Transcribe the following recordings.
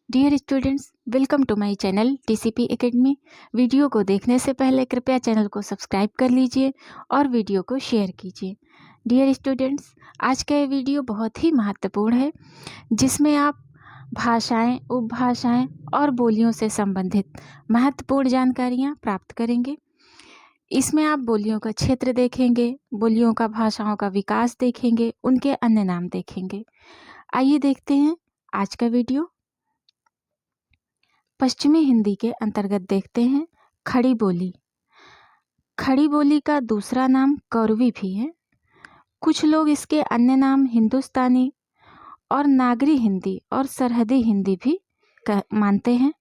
Dear students, welcome to my channel TCP academy. Video को देखने से पहले कृपया चैनल को सब्सक्राइब कर लीजिए और वीडियो को शेयर कीजिए। डियर स्टूडेंट्स, आज का ये वीडियो बहुत ही महत्वपूर्ण है, जिसमें आप भाषाएं, उपभाषाएं और बोलियों से संबंधित महत्वपूर्ण जानकारियां प्राप्त करेंगे। इसमें आप बोलियों का क्षेत्र देखेंगे, बोलियों का भाषाओं का विकास देखेंगे, उनके अन्य नाम देखेंगे। आइए देखते हैं आज का वीडियो। पश्चिमी हिंदी के अंतर्गत देखते हैं खड़ी बोली। खड़ी बोली का दूसरा नाम कौरवी भी है। कुछ लोग इसके अन्य नाम हिंदुस्तानी और नागरी हिंदी और सरहदी हिंदी भी मानते हैं।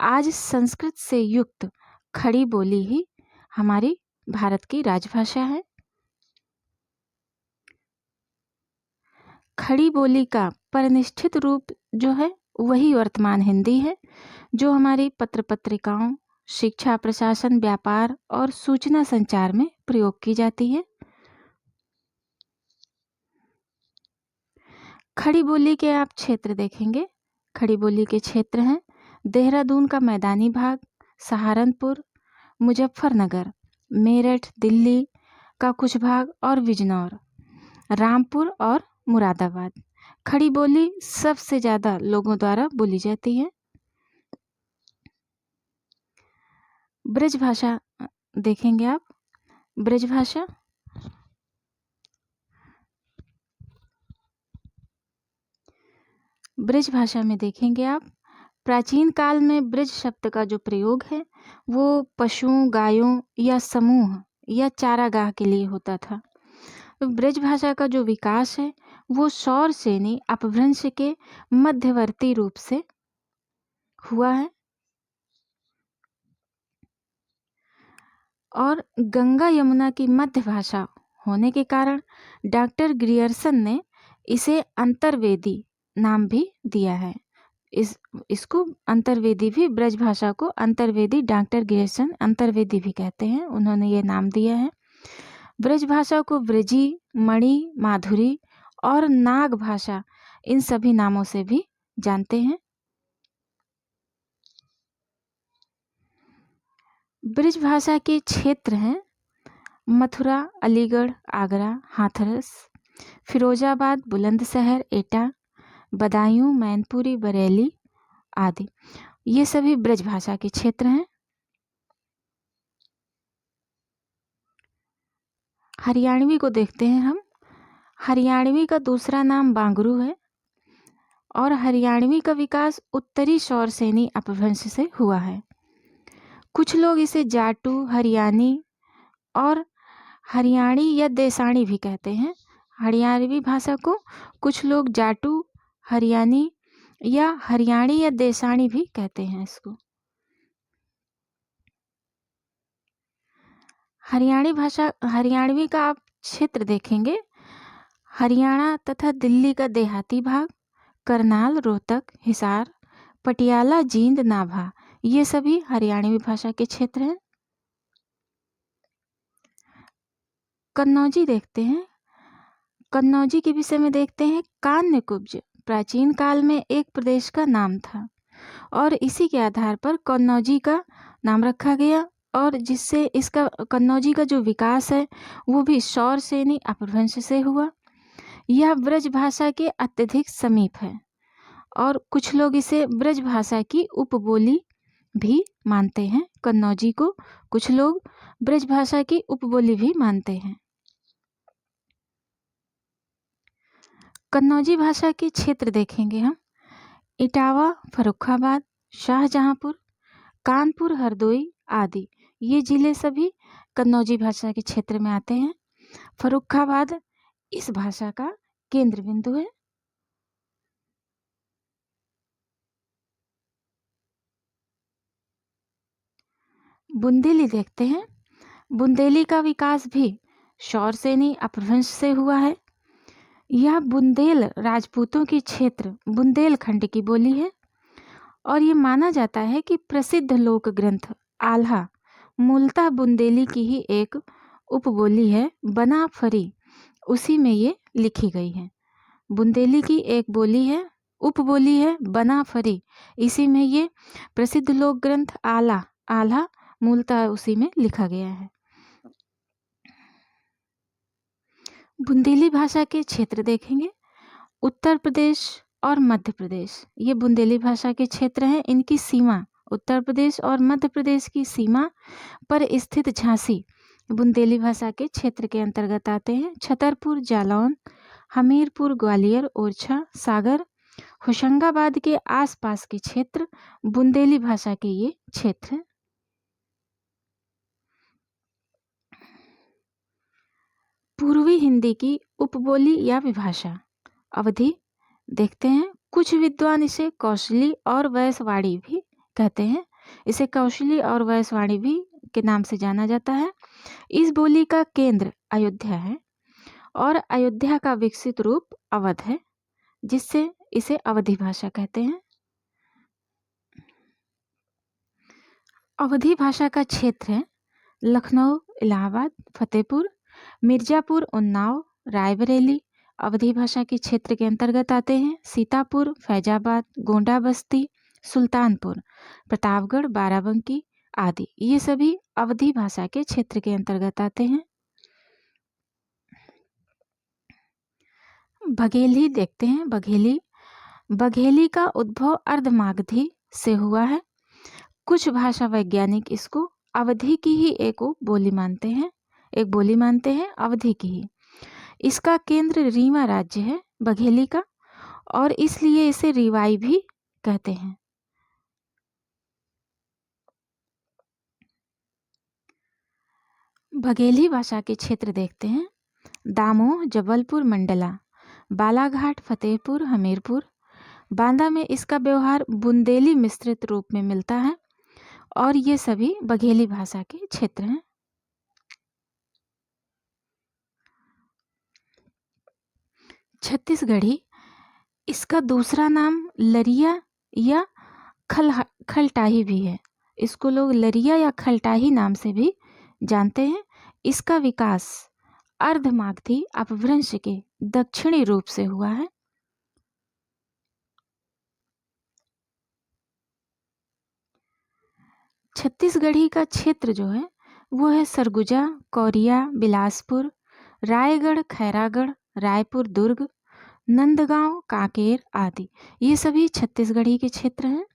आज संस्कृत से युक्त खड़ी बोली ही हमारी भारत की राजभाषा है। खड़ी बोली का परिनिष्ठित रूप जो है वही वर्तमान हिंदी है, जो हमारी पत्र पत्रिकाओं, शिक्षा, प्रशासन, व्यापार और सूचना संचार में प्रयोग की जाती है। खड़ी बोली के आप क्षेत्र देखेंगे। खड़ी बोली के क्षेत्र हैं देहरादून का मैदानी भाग, सहारनपुर, मुजफ्फरनगर, मेरठ, दिल्ली का कुछ भाग और बिजनौर, रामपुर और मुरादाबाद। खड़ी बोली सबसे ज़्यादा लोगों द्वारा बोली जाती है। ब्रज भाषा देखेंगे आप। ब्रज भाषा ब्रज भाषा में देखेंगे आप, प्राचीन काल में ब्रज शब्द का जो प्रयोग है वो पशुओं, गायों या समूह या चारागाह के लिए होता था। तो ब्रज भाषा का जो विकास है वो सौर सेनी अपभ्रंश के मध्यवर्ती रूप से हुआ है और गंगा यमुना की मध्य भाषा होने के कारण डॉक्टर ग्रियर्सन ने इसे अंतर्वेदी नाम भी दिया है। इसको अंतर्वेदी भी, ब्रज भाषा को अंतर्वेदी, डॉक्टर ग्रियर्सन अंतर्वेदी भी कहते हैं, उन्होंने ये नाम दिया है। ब्रज भाषा को ब्रजी, मणि, माधुरी और नाग भाषा, इन सभी नामों से भी जानते हैं। ब्रज भाषा के क्षेत्र हैं मथुरा, अलीगढ़, आगरा, हाथरस, फिरोजाबाद, बुलंदशहर, एटा, बदायूं, मैनपुरी, बरेली आदि। ये सभी ब्रज भाषा के क्षेत्र हैं। हरियाणवी को देखते हैं हम। हरियाणवी का दूसरा नाम बांगरू है और हरियाणवी का विकास उत्तरी सौर सेनी अपभ्रंश से हुआ है। कुछ लोग इसे जाटू, हरियाणी और हरियाणी या देसाणी भी कहते हैं। हरियाणवी भाषा को कुछ लोग जाटू, हरियाणी या हरियाणी या देसाणी भी कहते हैं इसको। हरियाणवी का आप क्षेत्र देखेंगे, हरियाणा तथा दिल्ली का देहाती भाग, करनाल, रोहतक, हिसार, पटियाला, जींद, नाभा, ये सभी हरियाणवी भाषा के क्षेत्र हैं। कन्नौजी देखते हैं। कन्नौजी के विषय में देखते हैं। कान्यकुब्ज प्राचीन काल में एक प्रदेश का नाम था और इसी के आधार पर कन्नौजी का नाम रखा गया और जिससे इसका कन्नौजी का जो विकास है वो भी सौर सेनी अपभ्रंश से हुआ। यह ब्रज भाषा के अत्यधिक समीप है और कुछ लोग इसे ब्रज भाषा की उपबोली भी मानते हैं। कन्नौजी को कुछ लोग ब्रज भाषा की उपबोली भी मानते हैं। कन्नौजी भाषा के क्षेत्र देखेंगे हम। इटावा, फर्रुखाबाद, शाहजहांपुर, कानपुर, हरदोई आदि, ये जिले सभी कन्नौजी भाषा के क्षेत्र में आते हैं। फर्रुखाबाद इस भाषा का केंद्र बिंदु है। बुंदेली देखते हैं। बुंदेली का विकास भी सौर सेनी अपभ्रंश से हुआ है। यह बुंदेल राजपूतों की क्षेत्र बुंदेलखंड की बोली है और ये माना जाता है कि प्रसिद्ध लोक ग्रंथ आल्हा मूलतः बुंदेली की ही एक उपबोली है। बनाफरी उसी में ये लिखी गई है। बुंदेली की एक बोली है, उपबोली है बनाफरी। इसी में ये प्रसिद्ध लोक ग्रंथ आल्हा मूलतः उसी में लिखा गया है। बुंदेली भाषा के क्षेत्र देखेंगे। उत्तर प्रदेश और मध्य प्रदेश, ये बुंदेली भाषा के क्षेत्र हैं। इनकी सीमा उत्तर प्रदेश और मध्य प्रदेश की सीमा पर स्थित झांसी बुंदेली भाषा के क्षेत्र के अंतर्गत आते हैं। छतरपुर, जालौन, हमीरपुर, ग्वालियर, ओरछा, सागर, होशंगाबाद के आसपास के क्षेत्र बुंदेली भाषा के ये क्षेत्र हैं। पूर्वी हिंदी की उपबोली या विभाषा अवधी देखते हैं। कुछ विद्वान इसे कौशली और वैश्यवाणी भी कहते हैं। इसे कौशली और वैश्यवाणी भी के नाम से जाना जाता है। इस बोली का केंद्र अयोध्या है और अयोध्या का विकसित रूप अवध है, जिससे इसे अवधी भाषा कहते हैं। अवधी भाषा का क्षेत्र है लखनऊ, इलाहाबाद, फतेहपुर, मिर्जापुर, उन्नाव, रायबरेली अवधी भाषा के क्षेत्र के अंतर्गत आते हैं। सीतापुर, फैजाबाद, गोंडा बस्ती, सुल्तानपुर, प्रतापगढ़, बाराबंकी आदि ये सभी अवधी भाषा के क्षेत्र के अंतर्गत आते हैं। बघेली देखते हैं। बघेली का उद्भव अर्धमागधी से हुआ है। कुछ भाषा वैज्ञानिक इसको अवधी की ही एक बोली मानते हैं अवधी की ही। इसका केंद्र रीवा राज्य है बघेली का, और इसलिए इसे रिवाई भी कहते हैं। बघेली भाषा के क्षेत्र देखते हैं। दामोह, जबलपुर, मंडला, बालाघाट, फतेहपुर, हमीरपुर, बांदा में इसका व्यवहार बुंदेली मिश्रित रूप में मिलता है और ये सभी बघेली भाषा के क्षेत्र हैं। छत्तीसगढ़ी, इसका दूसरा नाम लरिया या खलटाही भी है। इसको लोग लरिया या खलटाही नाम से भी जानते हैं। इसका विकास अर्धमागधी अपभ्रंश के दक्षिणी रूप से हुआ है। छत्तीसगढ़ी का क्षेत्र जो है वो है सरगुजा, कौरिया, बिलासपुर, रायगढ़, खैरागढ़, रायपुर, दुर्ग, नंदगांव, कांकेर आदि ये सभी छत्तीसगढ़ी के क्षेत्र हैं।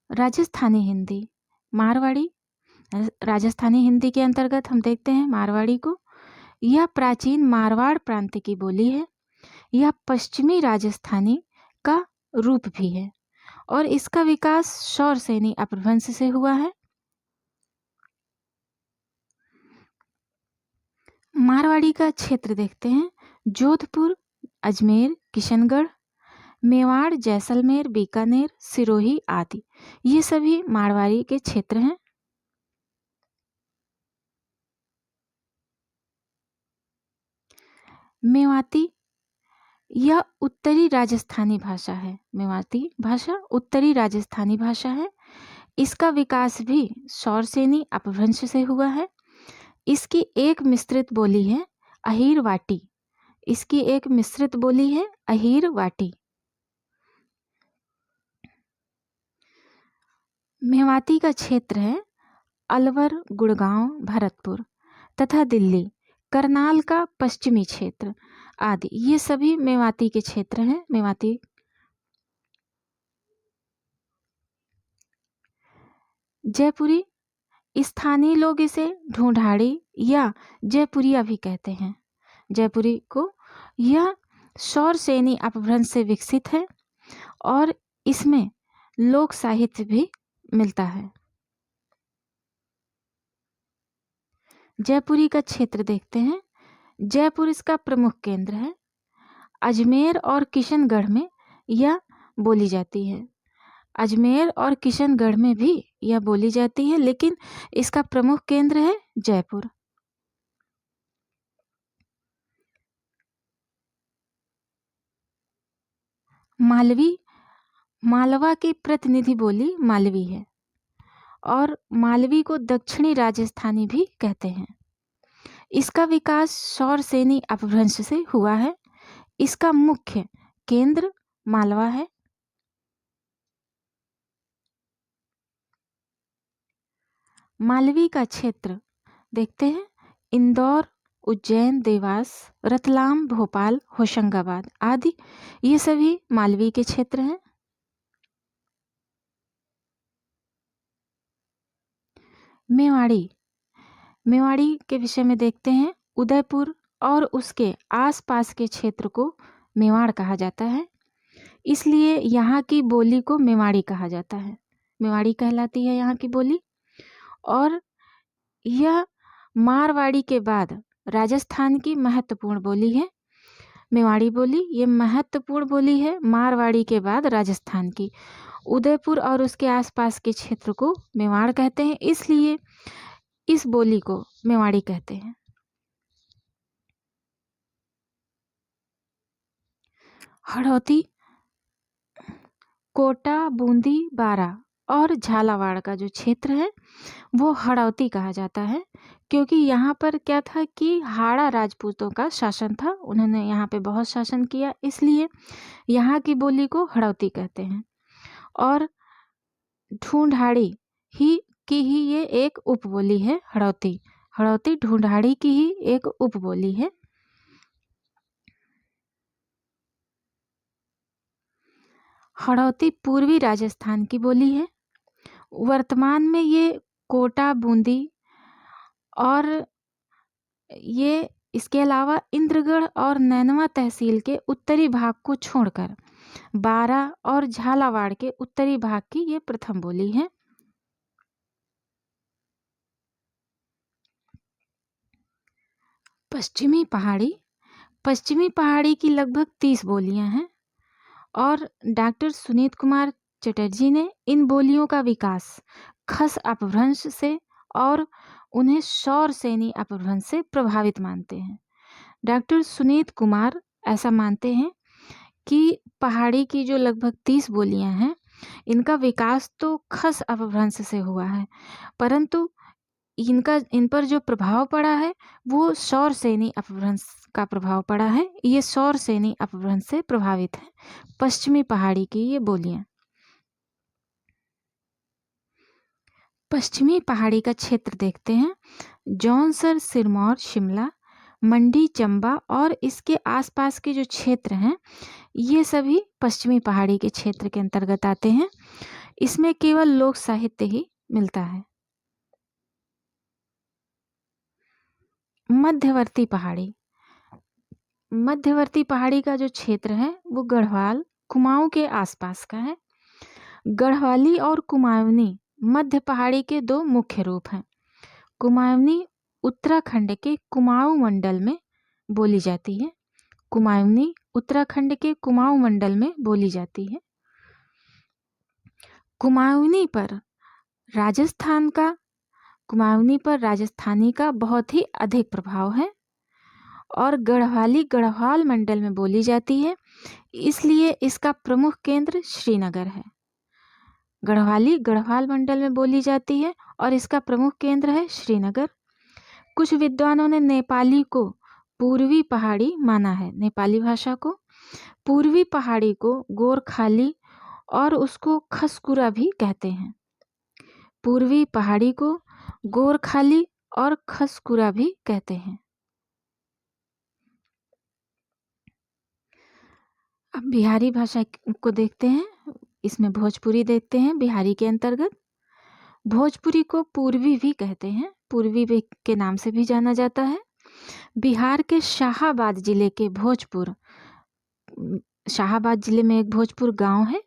राजस्थानी हिंदी, मारवाड़ी, राजस्थानी हिंदी के अंतर्गत हम देखते हैं मारवाड़ी को। यह प्राचीन मारवाड़ प्रांत की बोली है। यह पश्चिमी राजस्थानी का रूप भी है और इसका विकास शौरसेनी अपभ्रंश से हुआ है। मारवाड़ी का क्षेत्र देखते हैं। जोधपुर, अजमेर, किशनगढ़, मेवाड़, जैसलमेर, बीकानेर, सिरोही आदि ये सभी मारवाड़ी के क्षेत्र हैं। मेवाती, यह उत्तरी राजस्थानी भाषा है। मेवाती भाषा उत्तरी राजस्थानी भाषा है। इसका विकास भी शौरसेनी अपभ्रंश से हुआ है। इसकी एक मिश्रित बोली है अहीरवाटी। मेवाती का क्षेत्र है अलवर, गुड़गांव, भरतपुर तथा दिल्ली, करनाल का पश्चिमी क्षेत्र आदि ये सभी मेवाती के क्षेत्र हैं। मेवाती जयपुरी, स्थानीय लोग इसे ढूंढाड़ी या जयपुरिया भी कहते हैं। जयपुरी को यह शौरसेनी अपभ्रंश से विकसित है और इसमें लोक साहित्य भी मिलता है। जयपुरी का क्षेत्र देखते हैं। जयपुर इसका प्रमुख केंद्र है। अजमेर और किशनगढ़ में यह बोली जाती है। अजमेर और किशनगढ़ में भी यह बोली जाती है, लेकिन इसका प्रमुख केंद्र है जयपुर। मालवी, मालवा की प्रतिनिधि बोली मालवी है और मालवी को दक्षिणी राजस्थानी भी कहते हैं। इसका विकास शौरसेनी अपभ्रंश से हुआ है। इसका मुख्य केंद्र मालवा है। मालवी का क्षेत्र देखते हैं, इंदौर, उज्जैन, देवास, रतलाम, भोपाल, होशंगाबाद आदि ये सभी मालवी के क्षेत्र हैं। मेवाड़ी, मेवाड़ी के विषय में देखते हैं, उदयपुर और उसके आसपास के क्षेत्र को मेवाड़ कहा जाता है, इसलिए यहाँ की बोली को मेवाड़ी कहा जाता है। मेवाड़ी कहलाती है यहाँ की बोली। और यह मारवाड़ी के बाद राजस्थान की महत्वपूर्ण बोली है। मेवाड़ी बोली ये महत्वपूर्ण बोली है मारवाड़ी के बाद राजस्थान की। उदयपुर और उसके आसपास के क्षेत्र को मेवाड़ कहते हैं, इसलिए इस बोली को मेवाड़ी कहते हैं। हड़ौती, कोटा, बूंदी, बारा और झालावाड़ का जो क्षेत्र है वो हड़ौती कहा जाता है, क्योंकि यहाँ पर क्या था कि हाड़ा राजपूतों का शासन था, उन्होंने यहाँ पे बहुत शासन किया, इसलिए यहाँ की बोली को हड़ौती कहते हैं। और ढूंढाड़ी की ही ये एक उपबोली है। हड़ौती, हड़ौती ढूंढाड़ी की ही एक उपबोली है। हड़ौती पूर्वी राजस्थान की बोली है। वर्तमान में ये कोटा, बूंदी और ये इसके अलावा इंद्रगढ़ और नैनवा तहसील के उत्तरी भाग को छोड़कर बारा और झालावाड़ के उत्तरी भाग की ये प्रथम बोली है। पश्चिमी पहाड़ी, पश्चिमी पहाड़ी की लगभग 30 बोलियां हैं और डॉक्टर सुनीत कुमार चटर्जी ने इन बोलियों का विकास खस अपभ्रंश से और उन्हें शौरसेनी अपभ्रंश से प्रभावित मानते हैं। डॉक्टर सुनीत कुमार ऐसा मानते हैं कि पहाड़ी की जो लगभग 30 बोलियां हैं इनका विकास तो खस अपभ्रंश से हुआ है, परंतु इन पर जो प्रभाव पड़ा है वो शौरसेनी अपभ्रंश का प्रभाव पड़ा है। ये शौरसेनी अपभ्रंश से प्रभावित है पश्चिमी पहाड़ी की ये बोलियां। पश्चिमी पहाड़ी का क्षेत्र देखते हैं, जौनसर, सिरमौर, शिमला, मंडी, चंबा और इसके आसपास के जो क्षेत्र हैं ये सभी पश्चिमी पहाड़ी के क्षेत्र के अंतर्गत आते हैं। इसमें केवल लोक साहित्य ही मिलता है। मध्यवर्ती पहाड़ी, मध्यवर्ती पहाड़ी का जो क्षेत्र है वो गढ़वाल, कुमाऊं के आसपास का है। गढ़वाली और कुमाऊनी मध्य पहाड़ी के दो मुख्य रूप हैं। कुमाऊनी उत्तराखंड के कुमाऊं मंडल में बोली जाती है। कुमाऊनी उत्तराखंड के कुमाऊं मंडल में बोली जाती है। कुमाऊनी पर राजस्थानी का बहुत ही अधिक प्रभाव है और गढ़वाली गढ़वाल मंडल में बोली जाती है, इसलिए इसका प्रमुख केंद्र श्रीनगर है। गढ़वाली गढ़वाल मंडल में बोली जाती है और इसका प्रमुख केंद्र है श्रीनगर। कुछ विद्वानों ने नेपाली को पूर्वी पहाड़ी माना है। नेपाली भाषा को पूर्वी पहाड़ी को गोरखाली और उसको खसकुरा भी कहते हैं। पूर्वी पहाड़ी को गोरखाली और खसकुरा भी कहते हैं। अब बिहारी भाषा को देखते हैं, इसमें भोजपुरी देखते हैं बिहारी के अंतर्गत। भोजपुरी को पूर्वी भी कहते हैं, पूर्वी के नाम से भी जाना जाता है। बिहार के शाहाबाद जिले के शाहाबाद जिले में एक भोजपुर गांव है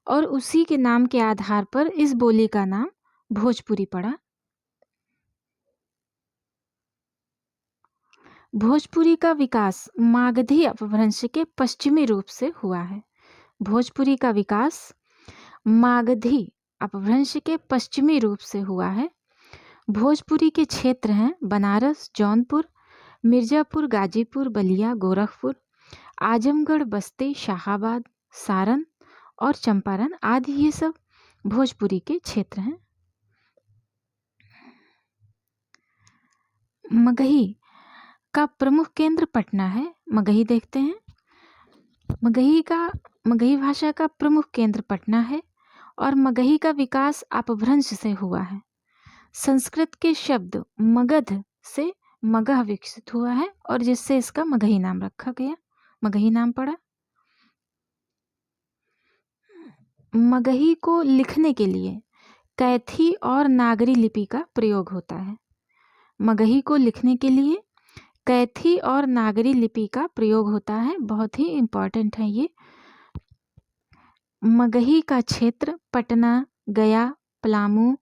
और उसी के नाम के आधार पर इस बोली का नाम भोजपुरी पड़ा। भोजपुरी का विकास मागधी अपभ्रंश के पश्चिमी रूप से हुआ है। भोजपुरी का विकास मागधी अपभ्रंश के पश्चिमी रूप से हुआ है। भोजपुरी के क्षेत्र हैं बनारस, जौनपुर, मिर्जापुर, गाजीपुर, बलिया, गोरखपुर, आजमगढ़, बस्ती, शाहाबाद, सारण और चंपारण आदि ये सब भोजपुरी के क्षेत्र हैं। मगही, का प्रमुख केंद्र पटना है। मगही देखते हैं। मगही भाषा का प्रमुख केंद्र पटना है और मगही का विकास अपभ्रंश से हुआ है। संस्कृत के शब्द मगध से मगह विकसित हुआ है और जिससे इसका मगही नाम रखा गया, मगही नाम पड़ा। मगही को लिखने के लिए कैथी और नागरी लिपि का प्रयोग होता है। मगही को लिखने के लिए कैथी और नागरी लिपि का प्रयोग होता है। बहुत ही इम्पोर्टेंट है ये। मगही का क्षेत्र पटना, गया, पलामू,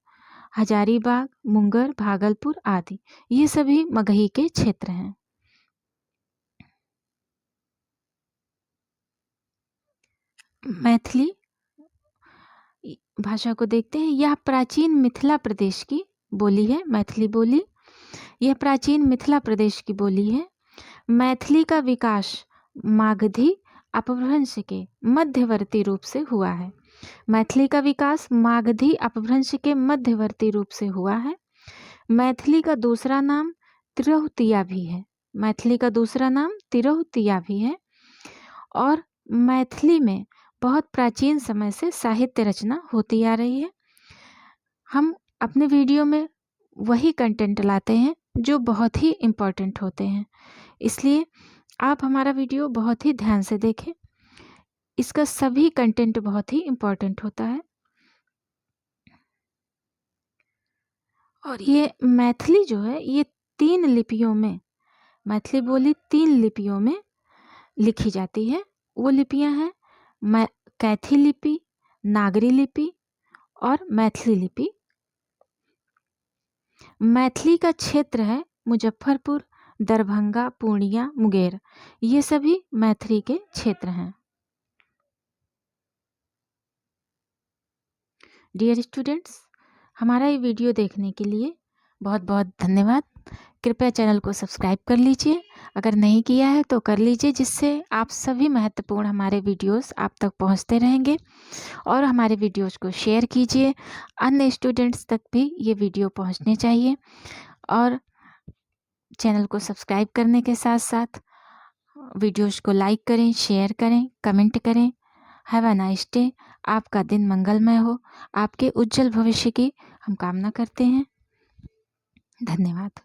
हजारीबाग, मुंगेर, भागलपुर आदि ये सभी मगही के क्षेत्र हैं। मैथिली भाषा को देखते हैं। यह प्राचीन मिथिला प्रदेश की बोली है। मैथिली बोली यह प्राचीन मिथिला प्रदेश की बोली है। मैथिली का विकास मागधी अपभ्रंश के मध्यवर्ती रूप से हुआ है। मैथिली का विकास मागधी अपभ्रंश के मध्यवर्ती रूप से हुआ है। मैथिली का दूसरा नाम तिरहुतिया भी है। मैथिली का दूसरा नाम तिरहुतिया भी है। और मैथिली में बहुत प्राचीन समय से साहित्य रचना होती आ रही है। हम अपने वीडियो में वही कंटेंट लाते हैं जो बहुत ही इम्पोर्टेंट होते हैं, इसलिए आप हमारा वीडियो बहुत ही ध्यान से देखें। इसका सभी कंटेंट बहुत ही इम्पोर्टेंट होता है। और ये मैथिली जो है ये 3 लिपियों में, मैथिली बोली 3 लिपियों में लिखी जाती है। वो लिपियां हैं कैथी लिपि, नागरी लिपि और मैथिली लिपि। मैथिली का क्षेत्र है मुजफ्फरपुर, दरभंगा, पूर्णिया, मुंगेर, ये सभी मैथिली के क्षेत्र हैं। डियर स्टूडेंट्स, हमारा ये वीडियो देखने के लिए बहुत बहुत धन्यवाद। कृपया चैनल को सब्सक्राइब कर लीजिए, अगर नहीं किया है तो कर लीजिए, जिससे आप सभी महत्वपूर्ण हमारे वीडियोस आप तक पहुंचते रहेंगे। और हमारे वीडियोस को शेयर कीजिए, अन्य स्टूडेंट्स तक भी ये वीडियो पहुंचने चाहिए। और चैनल को सब्सक्राइब करने के साथ साथ वीडियोस को लाइक करें, शेयर करें, कमेंट करें। Have a nice day. आपका दिन मंगलमय हो, आपके उज्जवल भविष्य की हम कामना करते हैं। धन्यवाद।